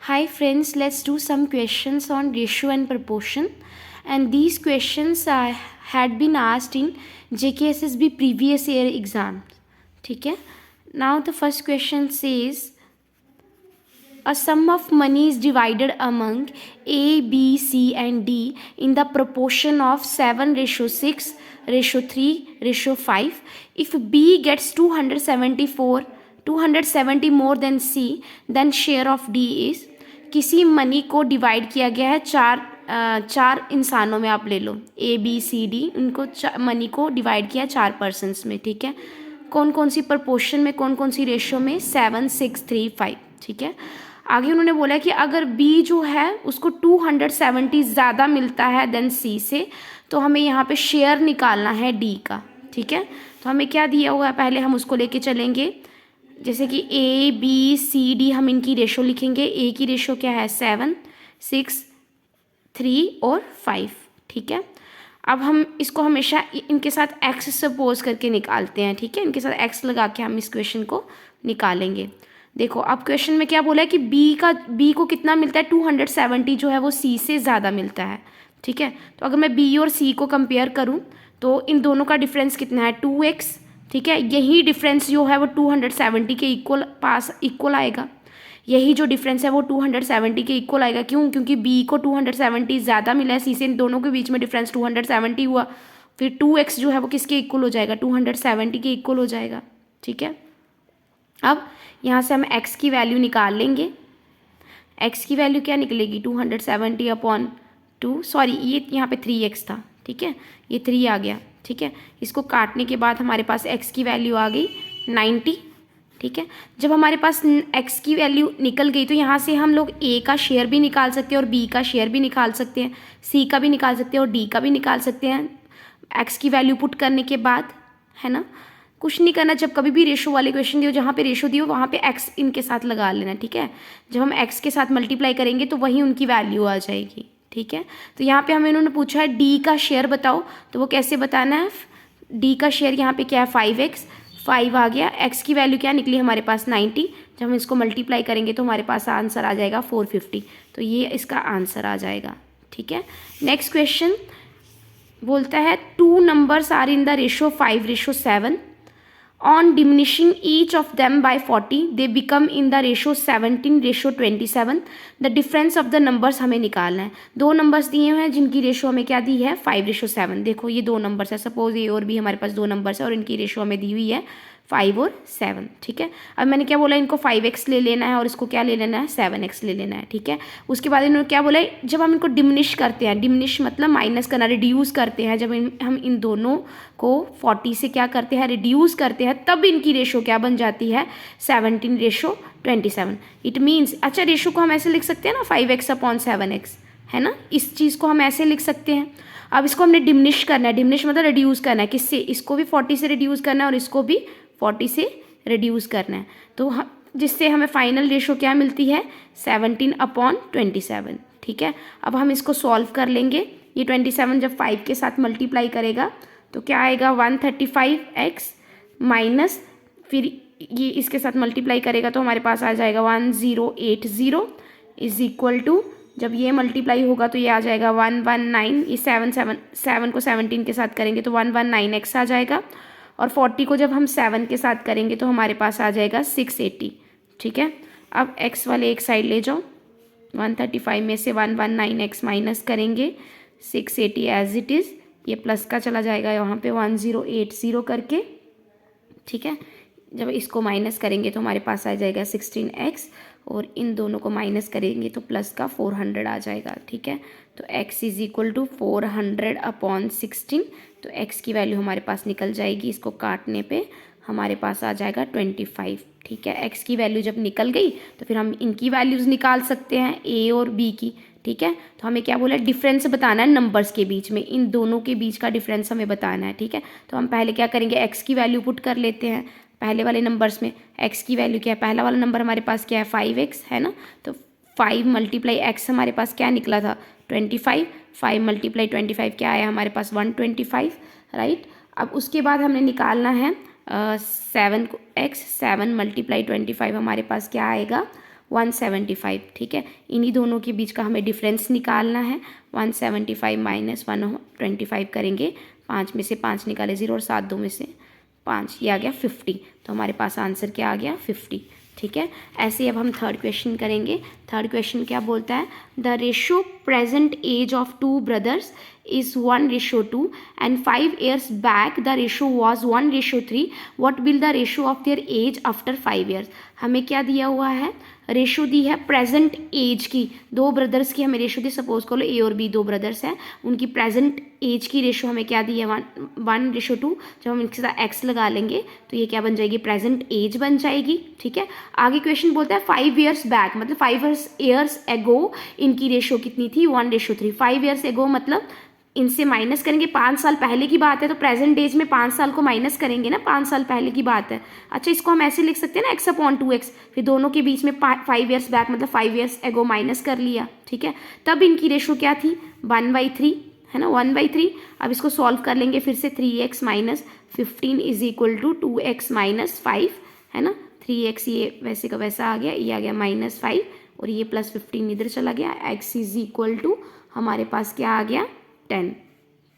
Hi friends, let's do some questions on ratio and proportion. And these questions had been asked in JKSSB previous year exam. Okay? Now the first question says, a sum of money is divided among A, B, C and D in the proportion of 7:6:3:5. If B gets 270 more than C, then share of D is. किसी money को divide किया गया है चार इंसानों में, आप ले लो A B C D, उनको मनी को डिवाइड किया 4 पर्सन्स में. ठीक है, कौन कौन सी प्रपोर्शन में, कौन कौन सी रेशियो में, 7:6:3:5. ठीक है, आगे उन्होंने बोला कि अगर B जो है उसको 270 ज़्यादा मिलता है देन C से, तो हमें यहाँ पे शेयर निकालना है D का. ठीक है, तो हमें क्या दिया हुआ है, पहले हम उसको लेके चलेंगे. जैसे कि A B C D, हम इनकी रेशो लिखेंगे. A की रेशो क्या है, 7, 6, 3 और 5. ठीक है, अब हम इसको हमेशा इनके साथ x सपोज करके निकालते हैं. ठीक है, इनके साथ x लगा के हम इस क्वेश्चन को निकालेंगे. देखो अब क्वेश्चन में क्या बोला है कि B को कितना मिलता है, 270 जो है वो C से ज़्यादा मिलता है. ठीक है, तो अगर मैं B और C को कंपेयर करूँ तो इन दोनों का डिफरेंस कितना है, 2x. ठीक है, यही डिफरेंस जो है वो 270 के इक्वल आएगा. यही जो डिफरेंस है वो 270 के इक्वल आएगा. क्यों? क्योंकि B को 270 ज़्यादा मिला है C से, इन दोनों के बीच में डिफरेंस 270 हुआ. फिर 2x जो है वो किसके इक्वल हो जाएगा, 270 के इक्वल हो जाएगा. ठीक है, अब यहाँ से हम x की वैल्यू निकाल लेंगे. x की वैल्यू क्या निकलेगी, 270/2. सॉरी, ये यहाँ पे 3x था. ठीक है, ये 3 आ गया. ठीक है, इसको काटने के बाद हमारे पास x की वैल्यू आ गई 90. ठीक है, जब हमारे पास x की वैल्यू निकल गई तो यहाँ से हम लोग A का शेयर भी निकाल सकते हैं और B का शेयर भी निकाल सकते हैं, C का भी निकाल सकते हैं और D का भी निकाल सकते हैं x की वैल्यू पुट करने के बाद, है ना. कुछ नहीं करना, जब कभी भी रेशो वाले क्वेश्चन दियो, जहाँ पे रेशो दियो वहाँ पे x इनके साथ लगा लेना. ठीक है, जब हम x के साथ मल्टीप्लाई करेंगे तो वही उनकी वैल्यू आ जाएगी. ठीक है, तो यहाँ पे हमें इन्होंने पूछा है D का शेयर बताओ, तो वो कैसे बताना है. D का शेयर यहाँ पे क्या है, 5x. 5 आ गया. x की वैल्यू क्या निकली हमारे पास, 90. जब हम इसको मल्टीप्लाई करेंगे तो हमारे पास आंसर आ जाएगा 450. तो ये इसका आंसर आ जाएगा. ठीक है, नेक्स्ट क्वेश्चन बोलता है 2 numbers are in the ratio 5:7. On diminishing each of them by 40, they become in the ratio 17:27. The difference of the numbers हमें निकालना है. 2 नंबर्स दिए हुए हैं जिनकी रेशो हमें क्या दी है, 5:7. देखो ये 2 नंबर्स है, सपोज ए और बी हमारे पास 2 नंबर्स है और इनकी रेशो हमें दी हुई है 5 और 7. ठीक है, अब मैंने क्या बोला, इनको 5x ले लेना है और इसको क्या ले लेना है, 7x ले लेना है. ठीक है, उसके बाद इन्होंने क्या बोला है, जब हम इनको डिमिनिश करते हैं, डिमिनिश मतलब माइनस करना, रिड्यूस करते हैं, जब हम इन दोनों को 40 से क्या करते हैं, रिड्यूस करते हैं, तब इनकी रेशो क्या बन जाती है, 17:27. इट मीन्स, अच्छा रेशो को हम ऐसे लिख सकते हैं ना, 5x/7x, है ना, इस चीज़ को हम ऐसे लिख सकते हैं. अब इसको हमने डिमिनिश करना है, डिमिनिश मतलब रिड्यूस करना है, किससे, इसको भी 40 से रिड्यूस करना है और इसको भी 40 से रिड्यूस करना है. तो जिससे हमें फाइनल रेशो क्या मिलती है, 17/27. ठीक है, अब हम इसको सॉल्व कर लेंगे. ये 27 जब 5 के साथ मल्टीप्लाई करेगा तो क्या आएगा, 135x माइनस, फिर ये इसके साथ मल्टीप्लाई करेगा तो हमारे पास आ जाएगा 1080 इज इक्वल टू, जब ये मल्टीप्लाई होगा तो ये आ जाएगा 119. ये 7 को 17 के साथ करेंगे तो 119x आ जाएगा. और 40 को जब हम 7 के साथ करेंगे तो हमारे पास आ जाएगा 680. ठीक है, अब x वाले एक साइड ले जाओ, 135 में से 119x माइनस करेंगे, 680 एज इट इज़, ये प्लस का चला जाएगा यहाँ पे 1080 करके. ठीक है, जब इसको माइनस करेंगे तो हमारे पास आ जाएगा 16x और इन दोनों को माइनस करेंगे तो प्लस का 400 आ जाएगा. ठीक है, तो x इज इक्वल टू 400/16. तो x की वैल्यू हमारे पास निकल जाएगी, इसको काटने पे हमारे पास आ जाएगा 25. ठीक है, x की वैल्यू जब निकल गई तो फिर हम इनकी वैल्यूज़ निकाल सकते हैं a और b की. ठीक है, तो हमें क्या बोला, डिफरेंस बताना है नंबर्स के बीच में, इन दोनों के बीच का डिफरेंस हमें बताना है. ठीक है, तो हम पहले क्या करेंगे, x की वैल्यू पुट कर लेते हैं पहले वाले नंबर्स में. x की वैल्यू क्या है, पहला वाला नंबर हमारे पास क्या है, 5x है ना, तो 5 × x हमारे पास क्या निकला था, 25. 5 × 25 क्या आया हमारे पास, 125. राइट, अब उसके बाद हमने निकालना है 7x. 7 × 25 हमारे पास क्या आएगा, 175, ठीक है। इन्हीं दोनों के बीच का हमें डिफरेंस निकालना है। 175 माइनस 125 करेंगे, 5 में से 5 निकाले 0 और 7 2 में से 5, ये आ गया 50। तो हमारे पास आंसर क्या आ गया 50, ठीक है। ऐसे अब हम थर्ड क्वेश्चन करेंगे। थर्ड क्वेश्चन क्या बोलता है, the ratio present age of 2 brothers is 1:2 and 5 years back the ratio was 1:3. what will the ratio of their age after 5 years? हमें क्या दिया हुआ है, रेशो दी है प्रेजेंट एज की, 2 ब्रदर्स की हमें रेशो दी। सपोज कर लो ए और बी 2 ब्रदर्स हैं, उनकी प्रेजेंट एज की रेशो हमें क्या दी है 1:2। जब हम इनके साथ एक्स लगा लेंगे तो ये क्या बन जाएगी, प्रेजेंट एज बन जाएगी, ठीक है। आगे क्वेश्चन बोलता है 5 years बैक, मतलब 5 years एगो इनकी रेशो कितनी थी 1:3। 5 years एगो मतलब इनसे माइनस करेंगे, 5 साल पहले की बात है तो प्रेजेंट एज में 5 साल को माइनस करेंगे ना, 5 साल पहले की बात है। अच्छा, इसको हम ऐसे लिख सकते हैं ना x/2x, फिर दोनों के बीच में 5 years बैक मतलब 5 years एगो माइनस कर लिया, ठीक है। तब इनकी रेशो क्या थी 1/3, है ना, 1/3। अब इसको सॉल्व कर लेंगे फिर से, 3x minus 15 is equal to 2x minus 5, है ना। 3x ये वैसे का वैसा आ गया, ये आ गया -5 और ये +15 इधर चला गया। x इज इक्वल टू हमारे पास क्या आ गया 10,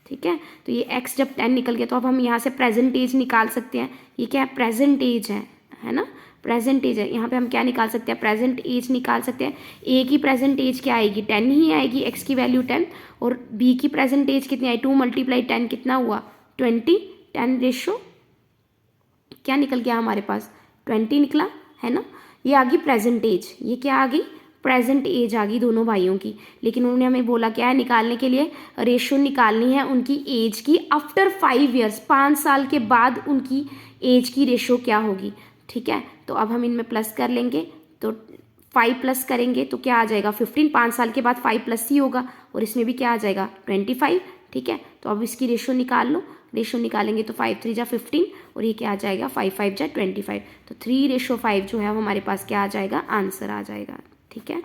ठीक है। तो ये x जब 10 निकल गया तो अब हम यहाँ से प्रेजेंट एज निकाल सकते हैं। ये क्या है, प्रेजेंट एज है ना, प्रेजेंट एज है। यहाँ पे हम क्या निकाल सकते हैं, प्रेजेंट एज निकाल सकते हैं। a की प्रेजेंट एज क्या आएगी 10 ही आएगी, x की वैल्यू 10, और b की प्रेजेंट एज कितनी आई 2 × 10 कितना हुआ 20। 10 रेशो क्या निकल गया हमारे पास 20 निकला, है ना। ये आ गई प्रेजेंट एज, ये क्या आ गई प्रेजेंट एज आ गई दोनों भाइयों की। लेकिन उन्होंने हमें बोला क्या है, निकालने के लिए रेशो निकालनी है उनकी एज की आफ्टर 5 years, 5 साल के बाद उनकी एज की रेशो क्या होगी, ठीक है। तो अब हम इनमें प्लस कर लेंगे, तो 5 प्लस करेंगे तो क्या आ जाएगा 15, 5 साल के बाद 5 प्लस ही होगा, और इसमें भी क्या आ जाएगा 25, ठीक है। तो अब इसकी रेशो निकाल लो, रेशो निकालेंगे तो 5 3 जा 15 और ये क्या आ जाएगा 5 5 जा 25। तो 3:5 जो है वो हमारे पास क्या आ जाएगा, आंसर आ जाएगा, ठीक है।